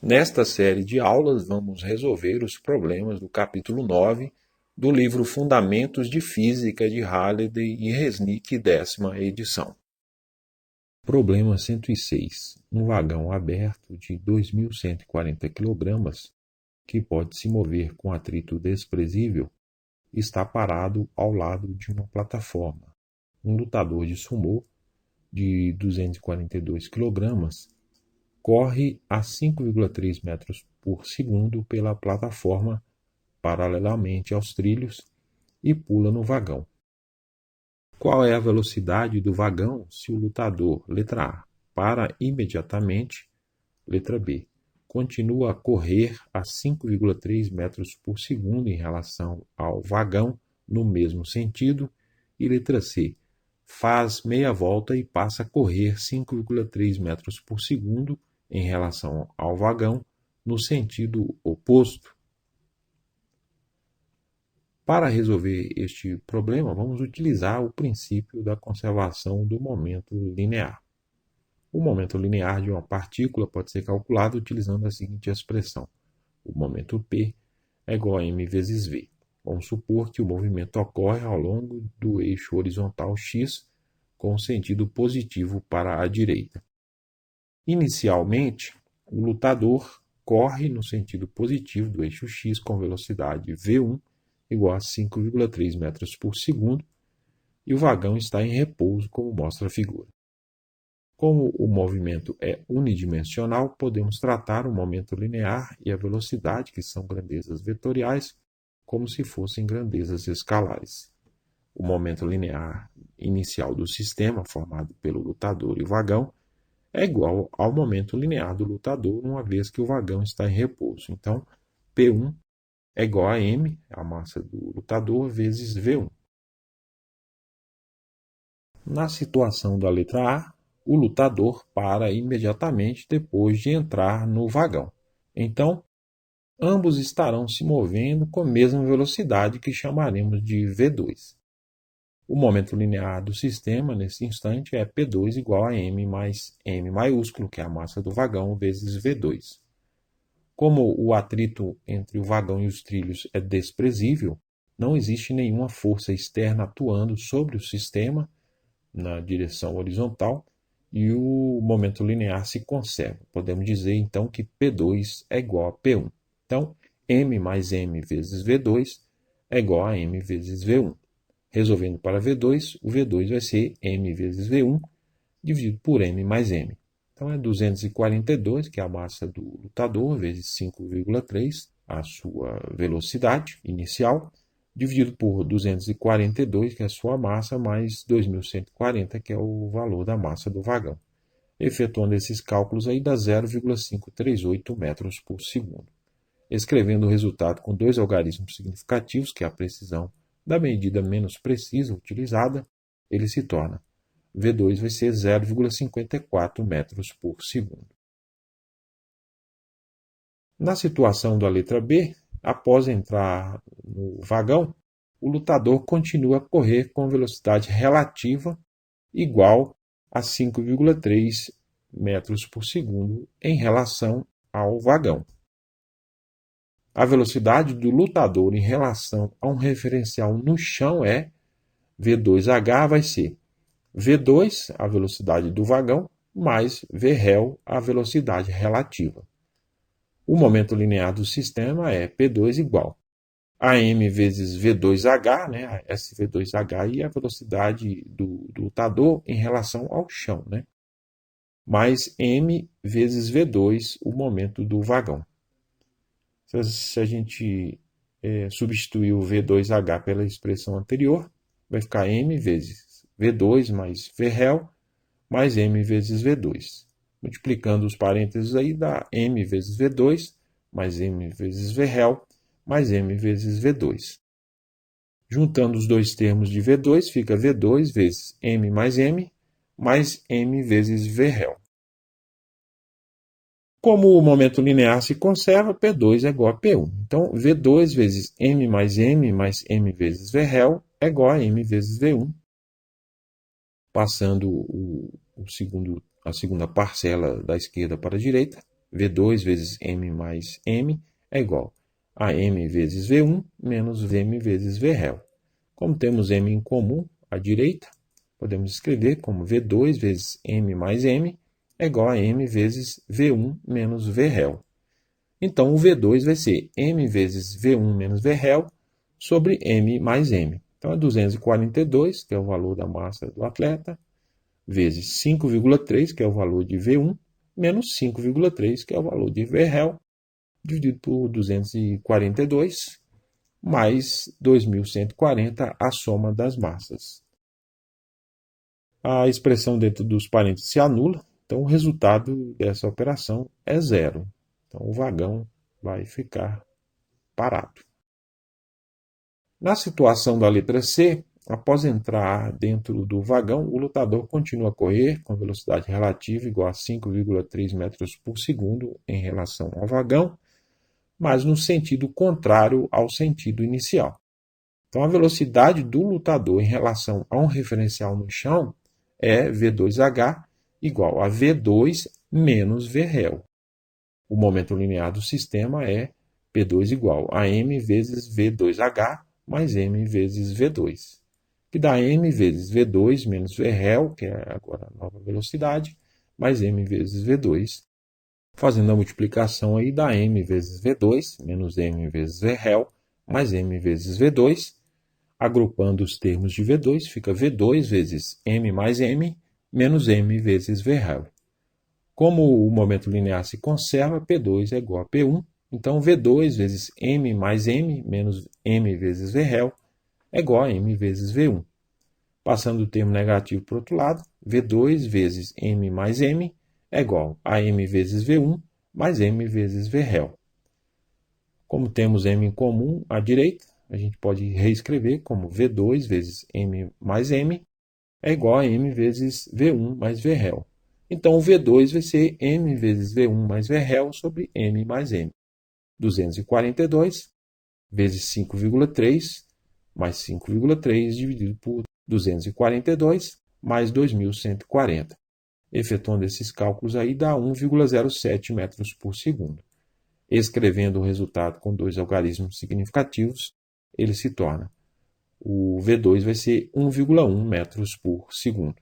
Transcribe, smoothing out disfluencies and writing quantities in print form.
Nesta série de aulas, vamos resolver os problemas do capítulo 9 do livro Fundamentos de Física de Halliday e Resnick, 10ª edição. Problema 106. Um vagão aberto de 2.140 kg, que pode se mover com atrito desprezível, está parado ao lado de uma plataforma. Um lutador de sumô de 242 kg corre a 5,3 metros por segundo pela plataforma paralelamente aos trilhos e pula no vagão. Qual é a velocidade do vagão se o lutador, letra A, para imediatamente, letra B, continua a correr a 5,3 metros por segundo em relação ao vagão no mesmo sentido, e letra C, faz meia volta e passa a correr 5,3 metros por segundo em relação ao vagão no sentido oposto? Para resolver este problema, vamos utilizar o princípio da conservação do momento linear. O momento linear de uma partícula pode ser calculado utilizando a seguinte expressão: o momento P é igual a m vezes v. Vamos supor que o movimento ocorre ao longo do eixo horizontal x com sentido positivo para a direita. Inicialmente, o lutador corre no sentido positivo do eixo x com velocidade v1 igual a 5,3 metros por segundo, e o vagão está em repouso, como mostra a figura. Como o movimento é unidimensional, podemos tratar o momento linear e a velocidade, que são grandezas vetoriais, como se fossem grandezas escalares. O momento linear inicial do sistema, formado pelo lutador e o vagão, é igual ao momento linear do lutador, uma vez que o vagão está em repouso. Então, P1 é igual a m, a massa do lutador, vezes V1. Na situação da letra A, o lutador para imediatamente depois de entrar no vagão. Então, ambos estarão se movendo com a mesma velocidade, que chamaremos de V2. O momento linear do sistema, nesse instante, é P2 igual a m mais m maiúsculo, que é a massa do vagão, vezes V2. Como o atrito entre o vagão e os trilhos é desprezível, não existe nenhuma força externa atuando sobre o sistema na direção horizontal e o momento linear se conserva. Podemos dizer, então, que P2 é igual a P1. Então, m mais m vezes V2 é igual a m vezes V1. Resolvendo para V2, o V2 vai ser m vezes V1 dividido por m mais m. Então, é 242, que é a massa do lutador, vezes 5,3, a sua velocidade inicial, dividido por 242, que é a sua massa, mais 2.140, que é o valor da massa do vagão. Efetuando esses cálculos aí, dá 0,538 metros por segundo. Escrevendo o resultado com dois algarismos significativos, que é a precisão da medida menos precisa utilizada, ele se torna V2 vai ser 0,54 metros por segundo. Na situação da letra B, após entrar no vagão, o lutador continua a correr com velocidade relativa igual a 5,3 metros por segundo em relação ao vagão. A velocidade do lutador em relação a um referencial no chão é V2H vai ser V2, a velocidade do vagão, mais Vrel, a velocidade relativa. O momento linear do sistema é P2 igual a m vezes V2H, né? Esse V2H e a velocidade do lutador em relação ao chão, né? Mais m vezes V2, o momento do vagão. Se a gente substituir o V2H pela expressão anterior, vai ficar m vezes V2 mais Vrel mais m vezes V2. Multiplicando os parênteses aí, dá m vezes V2 mais m vezes Vrel mais m vezes V2. Juntando os dois termos de V2, fica V2 vezes m mais m vezes Vrel. Como o momento linear se conserva, P2 é igual a P1. Então, V2 vezes m mais m vezes Vrel é igual a m vezes V1. Passando a segunda parcela da esquerda para a direita, V2 vezes M mais M é igual a M vezes V1 menos M vezes V real. Como temos M em comum à direita, podemos escrever como V2 vezes M mais M é igual a M vezes V1 menos V real. Então, o V2 vai ser M vezes V1 menos V real sobre M mais M. Então, é 242, que é o valor da massa do atleta, vezes 5,3, que é o valor de V1, menos 5,3, que é o valor de V real, dividido por 242, mais 2.140, a soma das massas. A expressão dentro dos parênteses se anula, então o resultado dessa operação é zero. Então o vagão vai ficar parado. Na situação da letra C, após entrar dentro do vagão, o lutador continua a correr com velocidade relativa igual a 5,3 metros por segundo em relação ao vagão, mas no sentido contrário ao sentido inicial. Então, a velocidade do lutador em relação a um referencial no chão é V2H igual a V2 menos V real. O momento linear do sistema é P2 igual a M vezes V2H mais M vezes V2, que dá M vezes V2 menos V real, que é agora a nova velocidade, mais M vezes V2. Fazendo a multiplicação aí dá M vezes V2 menos M vezes V real mais M vezes V2. Agrupando os termos de V2, fica V2 vezes M mais M menos M vezes V real. Como o momento linear se conserva, P2 é igual a P1, então V2 vezes M mais M menos M vezes V real é igual a M vezes V1. Passando o termo negativo para o outro lado, V2 vezes M mais M é igual a M vezes V1 mais M vezes V real. Como temos M em comum à direita, a gente pode reescrever como V2 vezes M mais M é igual a M vezes V1 mais V real. Então, o V2 vai ser M vezes V1 mais V real sobre M mais M. 242 vezes 5,3 mais 5,3 dividido por 242 mais 2.140. Efetuando esses cálculos aí dá 1,07 metros por segundo. Escrevendo o resultado com dois algarismos significativos, ele se torna, o V2 vai ser 1,1 metros por segundo.